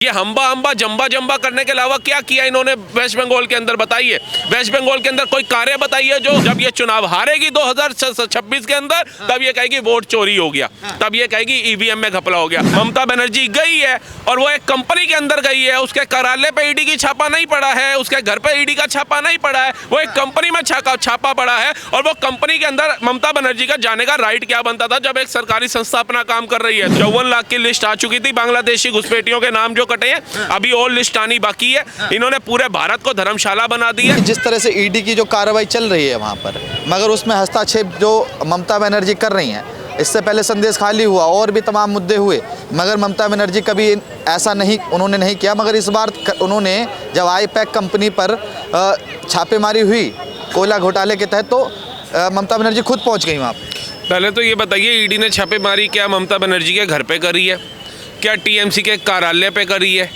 ये हम्बा हम्बा जम्बा जम्बा करने के अलावा क्या किया इन्होंने वेस्ट बंगाल के अंदर बताइए। वेस्ट बंगाल के अंदर कोई कार्य बताइए जो जब ये चुनाव हारेगी 2026 के अंदर तब ये कहेगी वोट चोरी हो गया, तब ये कहेगी ईवीएम में घपला हो गया। ममता बनर्जी गई है और वो एक कंपनी के अंदर गई है, उसके कार्यालय पे ईडी की छापा नहीं पड़ा है, उसके घर पे ईडी का छापा नहीं पड़ा है, वो एक कंपनी में छापा पड़ा है। और वो कंपनी के अंदर ममता बनर्जी का जाने का राइट क्या बनता था जब एक सरकारी संस्था अपना काम कर रही है। 54 लाख की लिस्ट आ चुकी थी बांग्लादेशी घुसपैठियों के नाम जो कटे हैं, अभी और लिस्ट आनी बाकी है। इन्होंने पूरे भारत को धर्मशाला बना दी है। जिस तरह से ईडी की जो कार्रवाई चल रही है वहाँ पर, मगर उसमें हस्तक्षेप जो ममता बनर्जी कर रही हैं, इससे पहले संदेश खाली हुआ और भी तमाम मुद्दे हुए, मगर ममता बनर्जी कभी ऐसा उन्होंने नहीं किया। मगर इस बार उन्होंने जब आईपैक कंपनी पर छापेमारी हुई कोयला घोटाले के तहत, तो ममता बनर्जी खुद पहुँच गई वहाँ पर। पहले तो ये बताइए, ईडी ने छापेमारी क्या ममता बनर्जी के घर पे करी है, क्या टीएमसी के कार्यालय पे करी है,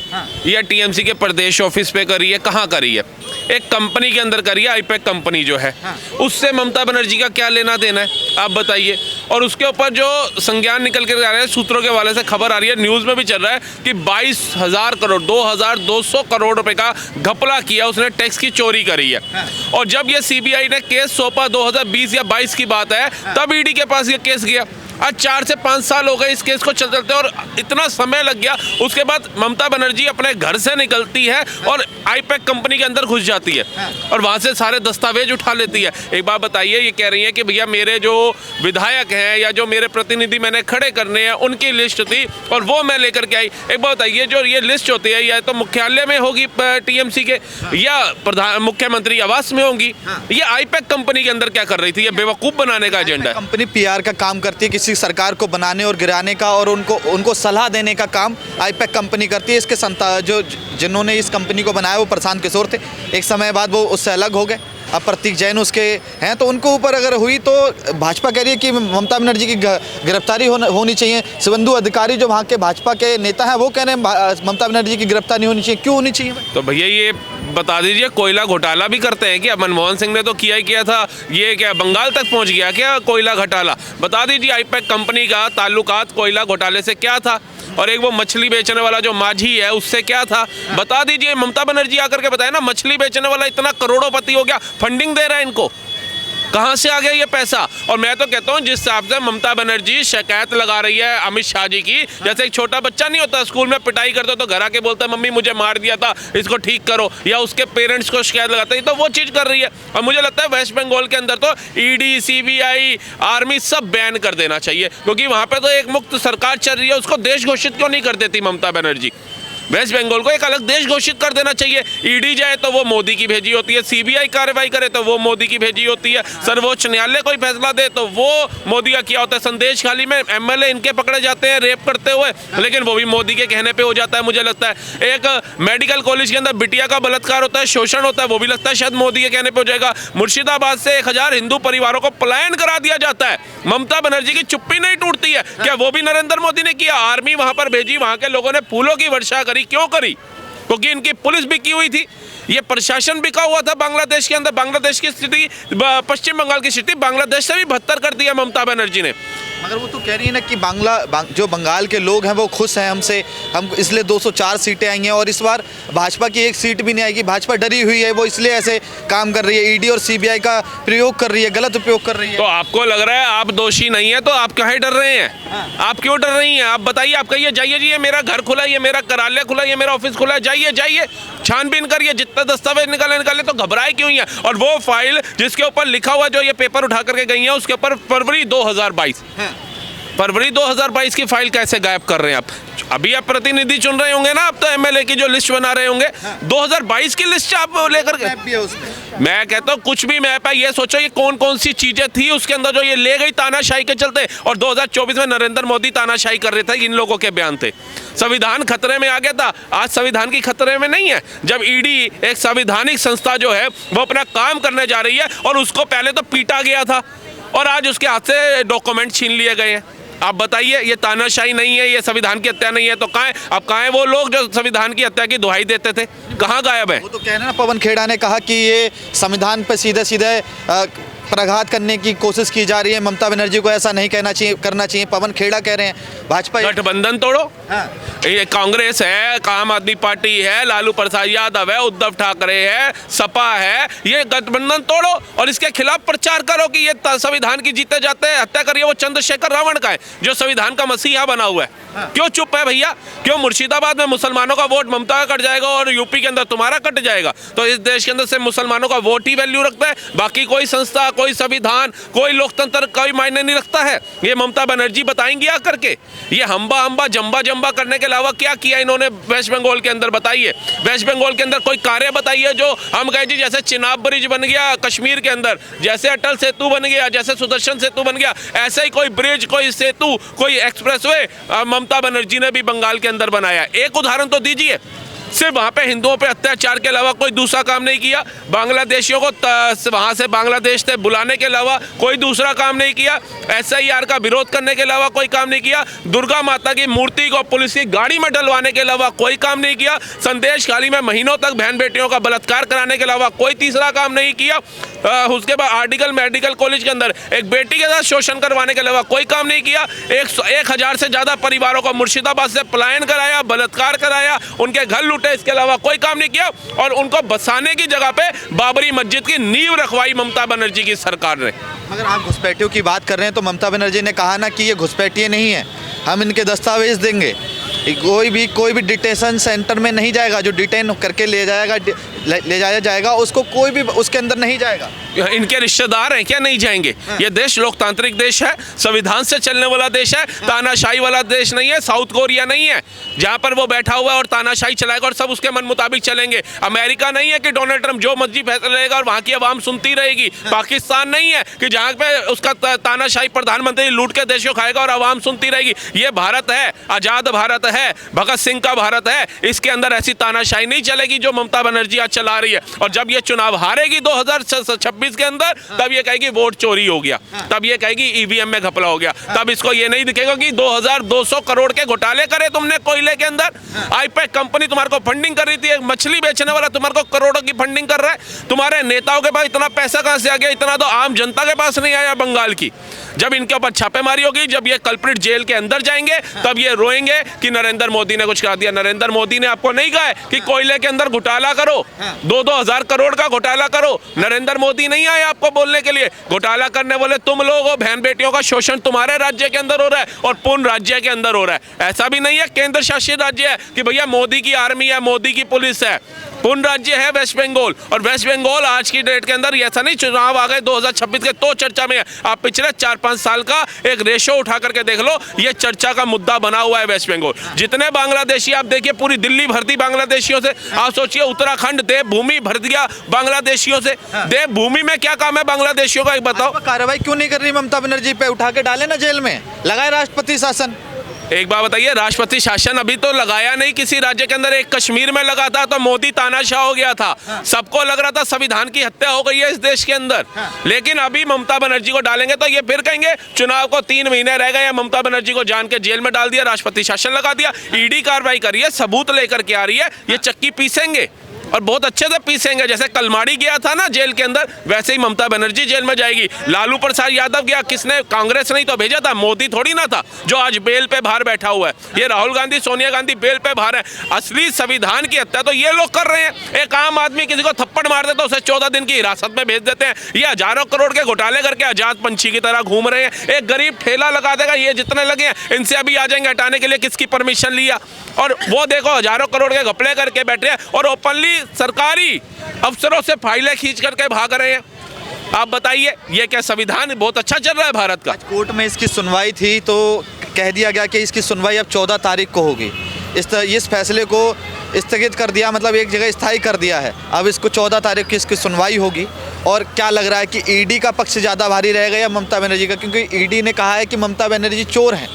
या टीएमसी के प्रदेश ऑफिस पे करी है, कहाँ करी है? एक कंपनी के अंदर करी है, आईपैक कंपनी जो है, उससे ममता बनर्जी का क्या लेना देना है आप बताइए। और उसके ऊपर जो संज्ञान निकल कर आ रहे हैं, सूत्रों के हवाले से खबर आ रही है, न्यूज़ में भी चल रहा है कि 22,000 करोड़ 2,200 करोड़ रुपए का घपला किया, उसने टैक्स की चोरी करी है। और जब ये सीबीआई ने केस सौंपा 2020 या 22 की बात है, तब ईडी के पास ये केस गया। आज 4 से 5 साल हो गए इस केस को चलते और इतना समय लग गया। उसके बाद ममता बनर्जी अपने घर से निकलती है और आईपैक कंपनी के अंदर घुस जाती है और वहाँ से सारे दस्तावेज उठा लेती है। एक बात बताइए, ये कह रही है कि भैया मेरे जो विधायक हैं या जो मेरे प्रतिनिधि मैंने खड़े करने हैं उनकी लिस्ट थी और वो मैं लेकर के आई। एक बात बताइए, जो ये लिस्ट होती है या तो मुख्यालय में होगी टीएमसी के या मुख्यमंत्री आवास में होगी, ये आईपैक कंपनी के अंदर क्या कर रही थी? ये बेवकूफ़ बनाने का एजेंडा है। कंपनी पीआर का काम करती है, किसी सरकार को बनाने और गिराने का और उनको सलाह देने का काम आईपैक कंपनी करती है। इसके जिन्होंने इस कंपनी को बनाया वो प्रशांत किशोर थे, एक समय बाद वो उससे अलग हो गए, अब प्रतीक जैन उसके हैं। तो उनको ऊपर अगर हुई तो भाजपा कह रही है कि ममता बनर्जी की गिरफ्तारी होनी चाहिए। शुभेंदु अधिकारी जो वहाँ के भाजपा के नेता हैं वो कह रहे हैं ममता बनर्जी की गिरफ्तारी होनी चाहिए। क्यों होनी चाहिए? तो भैया ये बता दीजिए, कोयला घोटाला भी करते हैं क्या? मनमोहन सिंह ने तो किया ही किया था, ये क्या बंगाल तक पहुंच गया क्या कोयला घोटाला? बता दीजिए आईपैक कंपनी का ताल्लुकात कोयला घोटाले से क्या था? और एक वो मछली बेचने वाला जो माझी है उससे क्या था? बता दीजिए। ममता बनर्जी आकर के बताए ना, मछली बेचने वाला इतना करोड़ोंपति हो गया, फंडिंग दे रहा है इनको, कहाँ से आ गया ये पैसा? और मैं तो कहता हूँ जिस हिसाब से ममता बनर्जी शिकायत लगा रही है अमित शाह जी की, जैसे एक छोटा बच्चा नहीं होता स्कूल में पिटाई करता तो घर आके बोलता है मम्मी मुझे मार दिया था, इसको ठीक करो, या उसके पेरेंट्स को शिकायत लगाता है, तो वो चीज़ कर रही है। और मुझे लगता है वेस्ट बंगाल के अंदर तो ईडी, सीबीआई, आर्मी सब बैन कर देना चाहिए, क्योंकि वहाँ पर तो एक मुक्त सरकार चल रही है। उसको देश घोषित क्यों नहीं कर देती ममता बनर्जी? वेस्ट बंगाल को एक अलग देश घोषित कर देना चाहिए। ईडी जाए तो वो मोदी की भेजी होती है, सीबीआई कार्रवाई करे तो वो मोदी की भेजी होती है, सर्वोच्च न्यायालय कोई फैसला दे तो वो मोदी का किया होता है। संदेश खाली में एमएलए इनके पकड़े जाते हैं रेप करते हुए, लेकिन वो भी मोदी के कहने पे हो जाता है। मुझे लगता है एक मेडिकल कॉलेज के अंदर बिटिया का बलात्कार होता है, शोषण होता है, वो भी लगता है शायद मोदी के कहने पे हो जाएगा। मुर्शिदाबाद से 1000 हिंदू परिवारों को पलायन करा दिया जाता है, ममता बनर्जी की चुप्पी नहीं टूटती है। क्या वो भी नरेंद्र मोदी ने किया? आर्मी वहां पर भेजी, वहां के लोगों ने फूलों की वर्षा करी। क्यों करी? क्योंकि इनकी पुलिस बिकी हुई थी, ये प्रशासन बिका हुआ था बांग्लादेश के अंदर। बांग्लादेश की स्थिति, पश्चिम बंगाल की स्थिति बांग्लादेश से भी बदतर कर दिया ममता बनर्जी ने। मगर वो तो कह रही है ना कि जो बंगाल के लोग हैं वो खुश हैं हमसे, हम इसलिए 204 सीटें आई हैं और इस बार भाजपा की एक सीट भी नहीं आएगी। भाजपा डरी हुई है, वो इसलिए ऐसे काम कर रही है, ईडी और सीबीआई का प्रयोग कर रही है, गलत उपयोग कर रही है। तो आपको लग रहा है आप दोषी नहीं है, तो आप काहे डर रहे हैं? आप क्यों डर रही हैं? आप बताइए। आप कहिए जाइए जी, ये मेरा घर खुला, ये मेरा कार्यालय खुला, ये मेरा ऑफिस खुला है, जाइए छानबीन करिए, जितना दस्तावेज निकाले, तो घबराए क्यों है? और वो फाइल जिसके ऊपर लिखा हुआ जो ये पेपर उठा करके गई है उसके ऊपर फरवरी 2022 की फाइल कैसे गायब कर रहे हैं आप? अभी आप प्रतिनिधि चुन रहे होंगे ना, आप तो एमएलए की जो लिस्ट बना रहे होंगे, 2022 की लिस्ट आप लेकर के। मैं कहता हूँ कुछ भी मैप है, ये सोचो ये कौन कौन सी चीजें थी उसके अंदर जो ये ले गई तानाशाही के चलते। और 2024 में नरेंद्र मोदी तानाशाही कर रहे थे, इन लोगों के बयान थे। संविधान खतरे में आ गया था, आज संविधान की खतरे में नहीं है। जब ईडी एक संवैधानिक संस्था जो है वो अपना काम करने जा रही है और उसको पहले तो पीटा गया था और आज उसके हाथ से डॉक्यूमेंट छीन लिए गए हैं। आप बताइए, ये तानाशाही नहीं है, ये संविधान की हत्या नहीं है, तो कहाँ है वो लोग जो संविधान की हत्या की दुहाई देते थे? कहाँ गायब है? वो तो कहना ना, पवन खेड़ा ने कहा कि ये संविधान पे सीधे प्रघात करने की कोशिश की जा रही है। ममता बनर्जी को ऐसा नहीं करना चाहिए। पवन खेड़ा कह रहे हैं भाजपा गठबंधन तोड़ो। हाँ। ये कांग्रेस है, आम आदमी पार्टी है, लालू प्रसाद यादव है, उद्धव ठाकरे है, सपा है, ये गठबंधन तोड़ो और इसके खिलाफ प्रचार करो कि ये संविधान की जीते जाते हैं हत्या करिए। वो चंद्रशेखर रावण का है जो संविधान का मसीहा बना हुआ है। हाँ। क्यों चुप है भैया? क्यों मुर्शिदाबाद में मुसलमानों का वोट ममता का कट जाएगा और यूपी के अंदर तुम्हारा कट जाएगा? तो इस देश के अंदर से मुसलमानों का वोट ही वैल्यू रखता है, बाकी कोई संस्था, कोई संविधान, कोई लोकतंत्र कोई मायने नहीं रखता है। ये ममता बनर्जी बताएंगी आकर के ये हम्बा जंबा करने के अलावा क्या किया इन्होंने वेस्ट बंगाल के अंदर? बताइए वेस्ट बंगाल के अंदर कोई कार्य बताइए जो हम कहें जी जैसे चिनाब ब्रिज बन गया कश्मीर के अंदर, जैसे अटल सेतु बन गया, जैसे सुदर्शन सेतु बन गया, ऐसे ही कोई ब्रिज, कोई सेतु, कोई एक्सप्रेसवे ममता बनर्जी ने भी बंगाल के अंदर बनाया। एक उदाहरण तो दीजिए। सिर्फ वहाँ पे हिंदुओं पे अत्याचार के अलावा कोई दूसरा काम नहीं किया। बांग्लादेशियों को वहाँ से बांग्लादेश से बुलाने के अलावा कोई दूसरा काम नहीं किया। SIR का विरोध करने के अलावा कोई काम नहीं किया। दुर्गा माता की मूर्ति को पुलिस की गाड़ी में डलवाने के अलावा कोई काम नहीं किया। संदेश खाली में महीनों तक बहन बेटियों का बलात्कार कराने के अलावा कोई तीसरा काम नहीं किया। उसके बाद आर्टिकल मेडिकल कॉलेज के अंदर एक बेटी के साथ शोषण करवाने के अलावा कोई काम नहीं किया। 1000 से ज़्यादा परिवारों को मुर्शिदाबाद से पलायन कराया, बलात्कार कराया, उनके घर लूटे, इसके अलावा कोई काम नहीं किया। और उनको बसाने की जगह पे बाबरी मस्जिद की नींव रखवाई ममता बनर्जी की सरकार ने। अगर आप घुसपैठियों की बात कर रहे हैं तो ममता बनर्जी ने कहा ना कि ये घुसपैठिए नहीं है, हम इनके दस्तावेज देंगे। कोई भी डिटेंशन सेंटर में नहीं जाएगा। जो डिटेन करके ले जाया जाएगा उसको कोई भी उसके अंदर नहीं जाएगा। इनके रिश्तेदार हैं क्या? नहीं जाएंगे। ये देश लोकतांत्रिक देश है, संविधान से चलने वाला देश है, तानाशाही वाला देश नहीं है, साउथ कोरिया नहीं है जहां पर वो बैठा हुआ है और तानाशाही चलाएगा और सब उसके मन मुताबिक चलेंगे। अमेरिका नहीं है कि डोनाल्ड ट्रंप जो मर्जी फैसला लेगा और वहां की आवाम सुनती रहेगी। पाकिस्तान नहीं है कि जहां पे उसका तानाशाही प्रधानमंत्री लूट के देश को खाएगा और आवाम सुनती रहेगी। ये भारत है, आजाद भारत है, भगत सिंह का भारत है। इसके अंदर ऐसी तानाशाही नहीं चलेगी जो ममता बनर्जी आज चला रही है। और जब ये चुनाव हारेगी 2026 के अंदर, तब ये कहेगी वोट चोरी हो गया, तब ये कहेगी EVM में घपला हो गया, तब इसको ये नहीं दिखेगा कि 2200 करोड़ के घोटाले करे तुमने कोयले के अंदर। आईपैक कंपनी तुम्हारे को फंडिंग कर रही थी, एक मछली बेचने वाला तुम्हारे को करोड़ों की फंडिंग कर रहा है। तुम्हारे नेताओं के पास इतना पैसा कहां से आ गया? इतना तो आम जनता के पास नहीं आया बंगाल की। जब इनके ऊपर छापेमारी होगी, जब ये कल्प्रिट जेल के अंदर जाएंगे, तब ये रोएंगे कि नरेंद्र मोदी ने कुछ कहा दिया। नरेंद्र मोदी ने आपको नहीं कहा है कि कोयले के अंदर घोटाला करो, 2-2 हजार करोड़ का घोटाला करो। नरेंद्र मोदी नहीं आए आपको बोलने के लिए। घोटाला करने वाले तुम लोग हो। बहन बेटियों का शोषण तुम्हारे राज्य के अंदर हो रहा है और पूर्ण राज्य के अंदर हो रहा है। ऐसा भी नहीं है केंद्र शासित राज्य है कि भैया मोदी की आर्मी है, मोदी की पुलिस है। पूर्ण राज्य है वेस्ट बंगाल। और वेस्ट बंगाल आज की डेट के अंदर ऐसा नहीं चुनाव आ गए 2026 के तो चर्चा में है। आप पिछले 4-5 साल का एक रेशो उठा करके देख लो, ये चर्चा का मुद्दा बना हुआ है वेस्ट बंगाल। जितने बांग्लादेशी आप देखिए, पूरी दिल्ली भरती बांग्लादेशियों से। आप सोचिए उत्तराखंड देवभूमि भर दिया बांग्लादेशियों से। देवभूमि में क्या काम है बांग्लादेशियों का, एक बताओ। कार्रवाई क्यों नहीं कर रही ममता बनर्जी पे? उठा के डाले ना जेल में, लगाए राष्ट्रपति शासन। एक बात बताइए, राष्ट्रपति शासन अभी तो लगाया नहीं किसी राज्य के अंदर। एक कश्मीर में लगा था तो मोदी तानाशाह हो गया था। सबको लग रहा था संविधान की हत्या हो गई है इस देश के अंदर। लेकिन अभी ममता बनर्जी को डालेंगे तो ये फिर कहेंगे चुनाव को 3 महीने रह गए, ममता बनर्जी को जान के जेल में डाल दिया, राष्ट्रपति शासन लगा दिया। ईडी कार्रवाई करी है, सबूत लेकर के आ रही है। ये चक्की पीसेंगे और बहुत अच्छे से पीसेंगे। जैसे कलमाड़ी गया था ना जेल के अंदर, वैसे ही ममता बनर्जी जेल में जाएगी। लालू प्रसाद यादव गया, किसने? कांग्रेस नहीं तो भेजा था, मोदी थोड़ी ना था जो आज बेल पे बाहर बैठा हुआ है। ये राहुल गांधी, सोनिया गांधी बेल पे बाहर है। असली संविधान की हत्या तो ये लोग कर रहे हैं। एक आम आदमी किसी को थप्पड़ मार देता है, उसे 14 दिन की हिरासत में भेज देते हैं। ये हजारों करोड़ के घोटाले करके आजाद पंछी की तरह घूम रहे हैं। एक गरीब ठेला लगा देगा, ये जितने लगे हैं इनसे अभी आ जाएंगे हटाने के लिए, किसकी परमिशन लिया? और वो देखो हजारों करोड़ के घपले करके बैठे हैं और ओपनली सरकारी अफसरों से फाइलें खींच करके भाग रहे हैं। आप बताइए ये क्या संविधान बहुत अच्छा चल रहा है भारत का? कोर्ट में इसकी सुनवाई थी तो कह दिया गया कि इसकी सुनवाई अब 14 तारीख को होगी। इस फैसले को स्थगित कर दिया, मतलब एक जगह स्थायी कर दिया है। अब इसको 14 तारीख की इसकी सुनवाई होगी। और क्या लग रहा है कि ईडी का पक्ष ज़्यादा भारी रहेगा या ममता बनर्जी का? क्योंकि ईडी ने कहा है कि ममता बनर्जी चोर हैं।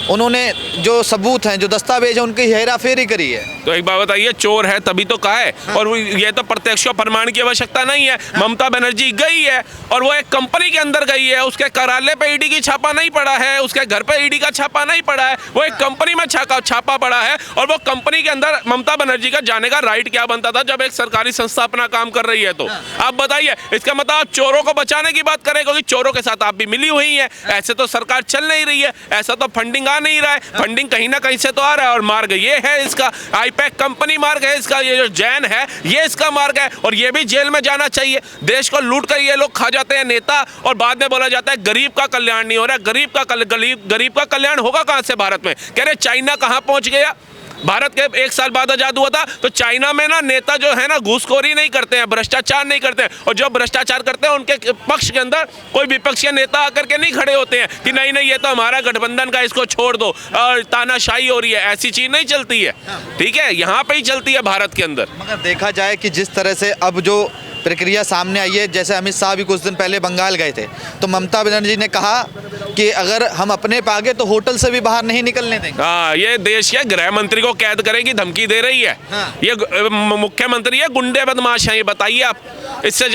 उन्होंने जो सबूत हैं, जो दस्तावेज हैं, उनकी हेरा फेरी करी है। तो एक बात बताइए, चोर है तभी तो कहा है। और ये तो प्रत्यक्ष प्रमाण की आवश्यकता नहीं है। ममता बनर्जी गई है और वो एक कंपनी के अंदर गई है, उसके कार्यालय पे ईडी की छापा नहीं पड़ा है, उसके घर पे ईडी का छापा नहीं पड़ा है, वो एक कंपनी में छापा पड़ा है। और वो कंपनी के अंदर ममता बनर्जी का जाने का राइट क्या बनता था जब एक सरकारी संस्था अपना काम कर रही है? तो आप बताइए, इसका मतलब आप चोरों को बचाने की बात करें, क्योंकि चोरों के साथ आप भी मिली हुई है। ऐसे तो सरकार चल नहीं रही है, ऐसा तो फंडिंग आ नहीं रहा है। फंडिंग कहीं ना कहीं से तो आ रहा है। और मार्ग ये है इसका, आईपैक कंपनी मार्ग है इसका, ये जो जैन है ये इसका मार्ग है। और ये भी जेल में जाना चाहिए। देश को लूट कर ये लोग खा जाते हैं नेता, और बाद में बोला जाता है गरीब का कल्याण नहीं हो रहा। गरीब का कल्याण होगा कहां से भारत में? कह रहे चाइना कहां पहुंच गया? भारत के 1 साल बाद आजाद हुआ था तो चाइना में ना नेता जो है ना घूसखोरी नहीं करते हैं, भ्रष्टाचार नहीं करते हैं। और जो भ्रष्टाचार करते हैं उनके पक्ष के अंदर कोई विपक्षी नेता आकर के नहीं खड़े होते हैं कि नहीं नहीं ये तो हमारा गठबंधन का, इसको छोड़ दो, और तानाशाही हो रही है। ऐसी चीज नहीं चलती है, ठीक है? यहाँ पे ही चलती है भारत के अंदर। मगर देखा जाए कि जिस तरह से अब जो प्रक्रिया सामने आई है, जैसे अमित शाह भी कुछ दिन पहले बंगाल गए थे, तो ममता बनर्जी ने कहा कि अगर हम अपने पे आ गए तो होटल से भी बाहर नहीं निकलने देंगे। हाँ, ये देश के गृह मंत्री को कैद करेगी धमकी दे रही है। ये मुख्यमंत्री है, गुंडे बदमाश है। ये बताइए आप, इससे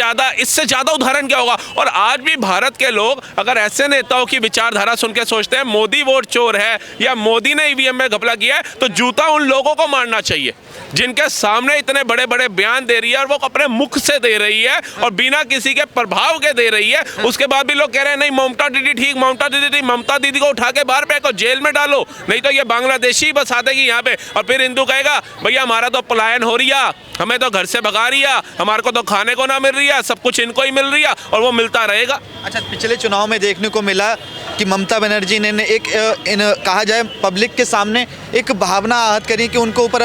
ज्यादा उदाहरण क्या होगा? और आज भी भारत के लोग अगर ऐसे नेताओं की विचारधारा सुन के सोचते हैं मोदी वोट चोर है या मोदी ने ईवीएम में घपला किया है, तो जूता उन लोगों को मारना चाहिए जिनके सामने इतने बड़े बड़े बयान दे रही है, और वो अपने मुख से दे रही है और बिना किसी के प्रभाव के दे रही है। उसके बाद भी लोग कह रहे हैं नहीं ममता दीदी ठीक, ममता दीदी ठीक। ममता दीदी को उठा के बाहर फेंको, जेल में डालो, नहीं तो ये बांग्लादेशी बसा देगी यहाँ पे। और फिर हिंदू कहेगा भैया हमारा तो पलायन हो रही है, हमें तो घर से भगा रही है, हमारे को तो खाने को ना मिल रही है, सब कुछ इनको ही मिल रही है, और वो मिलता रहेगा। अच्छा, पिछले चुनाव में देखने को मिला कि ममता बनर्जी ने कहा जाए पब्लिक के सामने एक भावना आहत करी कि उनको ऊपर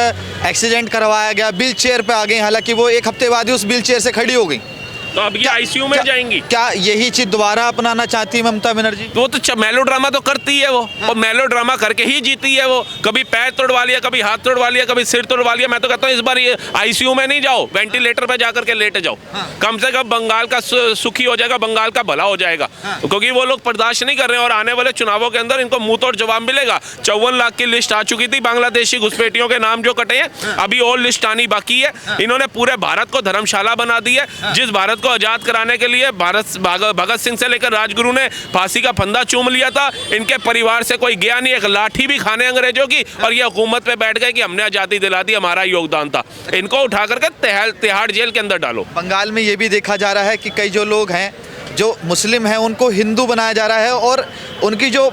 एक्सीडेंट करवाया गया, व्हील चेयर पे आ गई। हालांकि वो एक हफ्ते बाद ही उस व्हील चेयर से खड़ी हो गई। तो अब ये आईसीयू में जाएंगी। क्या यही चीज दोबारा अपनाना चाहती है ममता बनर्जी? वो तो मेलो ड्रामा तो करती है वो, और मेलो ड्रामा करके ही जीती है वो। कभी पैर तोड़वा लिया, कभी हाथ तोड़वा लिया, कभी सिर तोड़वा लिया। मैं तो कहता हूँ इस बार ये आईसीयू में नहीं जाओ, वेंटिलेटर पे जाकर के लेटे जाओ। कम से कम बंगाल का सुखी हो जाएगा, बंगाल का भला हो जाएगा। क्योंकि वो लोग बर्दाश्त नहीं कर रहे हैं, और आने वाले चुनावों के अंदर इनको मुंह तोड़ जवाब मिलेगा। 54 लाख की लिस्ट आ चुकी थी बांग्लादेशी घुसपैठियों के नाम जो कटे हैं, अभी और लिस्ट आनी बाकी है। इन्होंने पूरे भारत को धर्मशाला बना दी है। जिस भारत को आजाद कराने के लिए भगत सिंह से लेकर राजगुरु ने फांसी का फंदा चूम लिया था, इनके परिवार से कोई गया नहीं, एक लाठी भी खाने अंग्रेजों की, और ये हुकूमत पे बैठ गए कि हमने आजादी दिला दी, हमारा योगदान था। इनको उठा करके तिहाड़ जेल के अंदर डालो। बंगाल में ये भी देखा जा रहा है कि कई जो लोग हैं जो मुस्लिम हैं उनको हिंदू बनाया जा रहा है, और उनकी जो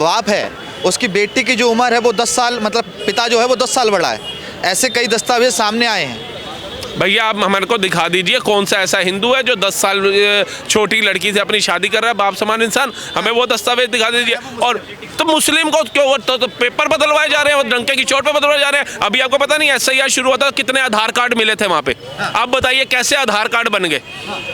बाप है उसकी बेटी की जो उम्र है वो 10 साल, मतलब पिता जो है वो 10 साल बड़ा है। ऐसे कई दस्तावेज सामने आए हैं। भैया आप हमारे को दिखा दीजिए कौन सा ऐसा हिंदू है जो 10 साल छोटी लड़की से अपनी शादी कर रहा है, बाप समान इंसान, हमें वो दस्तावेज दिखा दीजिए। और तो मुस्लिम को क्यों तो पेपर बदलवाए जा रहे हैं, डंके की चोट पे बदलवाए जा रहे हैं। अभी आपको पता नहीं SIR शुरू हुआ था, कितने आधार कार्ड मिले थे वहाँ पे? आप बताइए कैसे आधार कार्ड बन गए?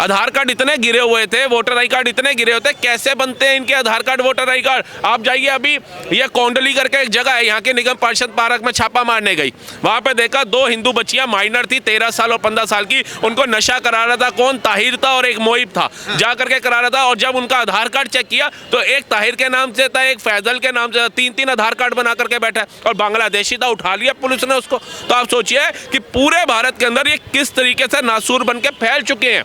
आधार कार्ड इतने गिरे हुए थे, वोटर आई कार्ड इतने गिरे होते, कैसे बनते हैं इनके आधार कार्ड, वोटर आई कार्ड? आप जाइए, अभी ये कोंडली करके एक जगह है, यहाँ के निगम पार्षद पार्क में छापा मारने गई, वहाँ पे देखा 2 हिंदू बच्चियां माइनर थी, 13 साल और 15 साल की। उनको नशा करा रहा था कौन? ताहिर था और एक मोहिब था, जा करके करा रहा था। और जब उनका आधार कार्ड चेक किया तो एक ताहिर के नाम से था, एक फैजल के नाम से, 3 आधार कार्ड बना करके बैठा है, और बांग्लादेशी था, उठा लिया पुलिस ने उसको। तो आप सोचिए कि पूरे भारत के अंदर ये किस तरीके से नासूर बन के फैल चुके हैं।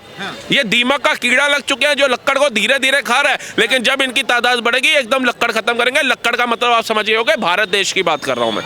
ये दीमक का कीड़ा लग चुके हैं जो लक्कड़ को धीरे धीरे खा रहा है, लेकिन जब इनकी तादाद बढ़ेगी एकदम लक्कड़ खत्म करेंगे। लक्कड़ का मतलब आप समझिए होगे, भारत देश की बात कर रहा हूं मैं।